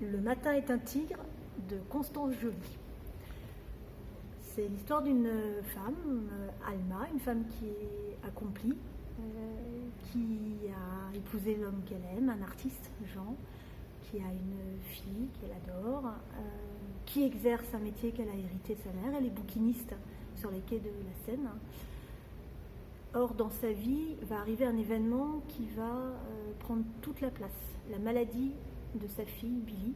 Le matin est un tigre de Constance Joly. C'est l'histoire d'une femme, Alma, une femme qui est accomplie, qui a épousé l'homme qu'elle aime, un artiste, Jean, qui a une fille qu'elle adore, qui exerce un métier qu'elle a hérité de sa mère. Elle est bouquiniste sur les quais de la Seine. Or, dans sa vie, va arriver un événement qui va prendre toute la place. La maladie de sa fille, Billy,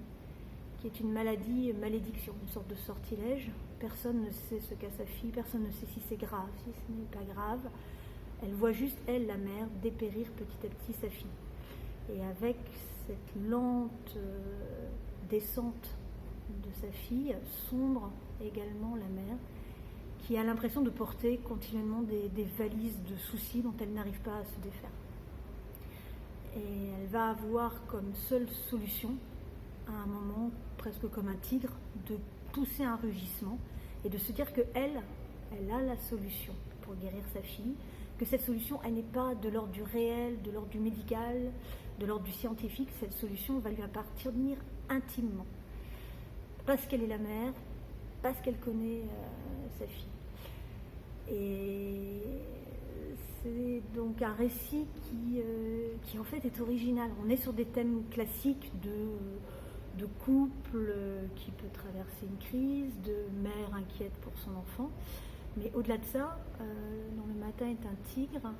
qui est une maladie malédiction, une sorte de sortilège. Personne ne sait ce qu'a sa fille, personne ne sait si c'est grave, si ce n'est pas grave. Elle voit juste, elle, la mère, dépérir petit à petit sa fille. Et avec cette lente descente de sa fille, sombre également la mère, qui a l'impression de porter continuellement des valises de soucis dont elle n'arrive pas à se défaire. Et elle va avoir comme seule solution, à un moment presque comme un tigre, de pousser un rugissement et de se dire qu'elle a la solution pour guérir sa fille, que cette solution, elle n'est pas de l'ordre du réel, de l'ordre du médical, de l'ordre du scientifique. Cette solution va lui appartenir intimement, parce qu'elle est la mère, parce qu'elle connaît sa fille. Et c'est donc un récit qui en fait est original. On est sur des thèmes classiques de couple qui peut traverser une crise, de mère inquiète pour son enfant. Mais au-delà de ça, dans Le matin est un tigre,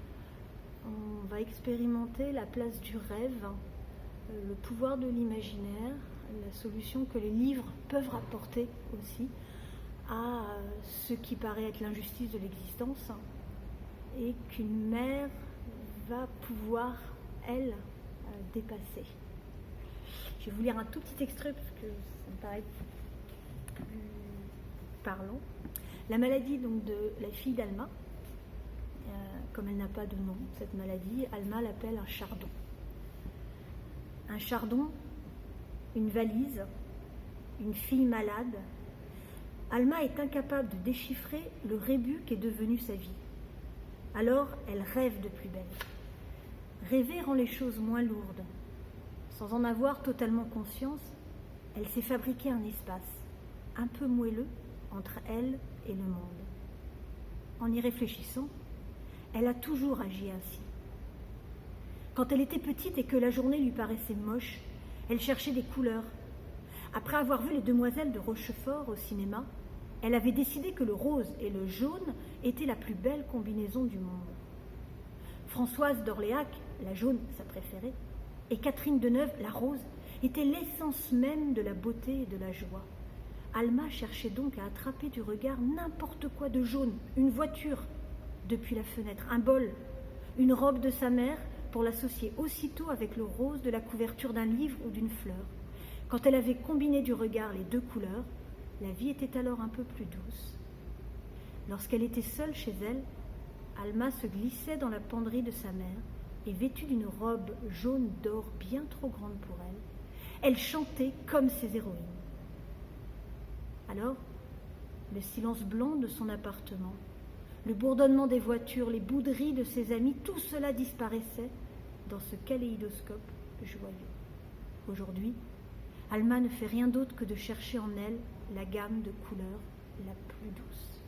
on va expérimenter la place du rêve, le pouvoir de l'imaginaire, la solution que les livres peuvent rapporter aussi à ce qui paraît être l'injustice de l'existence, et qu'une mère va pouvoir, elle, dépasser. Je vais vous lire un tout petit extrait parce que ça me paraît plus parlant. La maladie donc de la fille d'Alma, comme elle n'a pas de nom, cette maladie, Alma l'appelle un chardon. Un chardon, une valise, une fille malade. Alma est incapable de déchiffrer le rébus qu'est devenu sa vie. Alors, elle rêve de plus belle. Rêver rend les choses moins lourdes. Sans en avoir totalement conscience, elle s'est fabriqué un espace, un peu moelleux, entre elle et le monde. En y réfléchissant, elle a toujours agi ainsi. Quand elle était petite et que la journée lui paraissait moche, elle cherchait des couleurs. Après avoir vu Les Demoiselles de Rochefort au cinéma, elle avait décidé que le rose et le jaune étaient la plus belle combinaison du monde. Françoise d'Orléac, la jaune, sa préférée, et Catherine Deneuve, la rose, étaient l'essence même de la beauté et de la joie. Alma cherchait donc à attraper du regard n'importe quoi de jaune, une voiture depuis la fenêtre, un bol, une robe de sa mère pour l'associer aussitôt avec le rose de la couverture d'un livre ou d'une fleur. Quand elle avait combiné du regard les deux couleurs, la vie était alors un peu plus douce. Lorsqu'elle était seule chez elle, Alma se glissait dans la penderie de sa mère et, vêtue d'une robe jaune d'or bien trop grande pour elle, elle chantait comme ses héroïnes. Alors, le silence blanc de son appartement, le bourdonnement des voitures, les bouderies de ses amis, tout cela disparaissait dans ce kaléidoscope joyeux. Aujourd'hui, Alma ne fait rien d'autre que de chercher en elle la gamme de couleurs la plus douce.